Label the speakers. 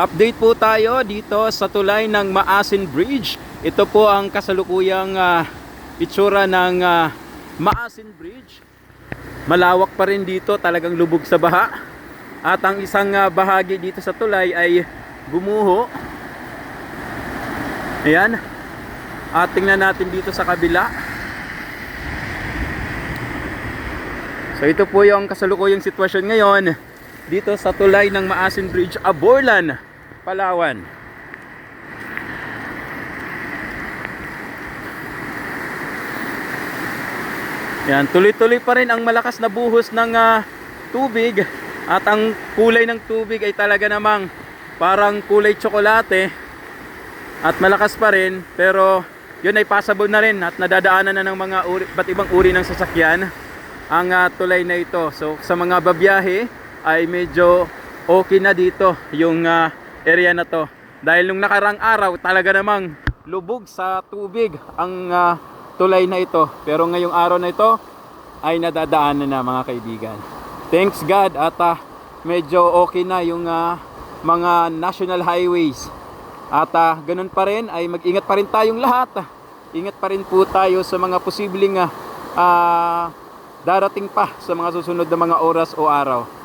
Speaker 1: Update po tayo dito sa tulay ng Maasin Bridge. Ito po ang kasalukuyang itsura ng Maasin Bridge. Malawak pa rin dito, talagang lubog sa baha. At ang isang bahagi dito sa tulay ay gumuho. Ayan. At tingnan natin dito sa kabila. So ito po yung kasalukuyang sitwasyon ngayon dito sa tulay ng Maasin Bridge, Aborlan, Palawan. Yan, tuloy-tuloy pa rin ang malakas na buhos ng tubig at ang kulay ng tubig ay talaga namang parang kulay tsokolate at malakas pa rin, pero yun ay passable na rin at nadadaanan na ng mga iba't ibang uri ng sasakyan ang tulay na ito. So sa mga babiyahe ay medyo okay na dito yung area na to, dahil nung nakarang araw talaga namang lubog sa tubig ang tulay na ito, pero ngayong araw na ito ay nadadaanan na mga kaibigan. Thanks God at medyo okay na yung mga national highways. At ganun pa rin ay mag-ingat pa rin tayong lahat. Ingat pa rin po tayo sa mga posibleng darating pa sa mga susunod na mga oras o araw.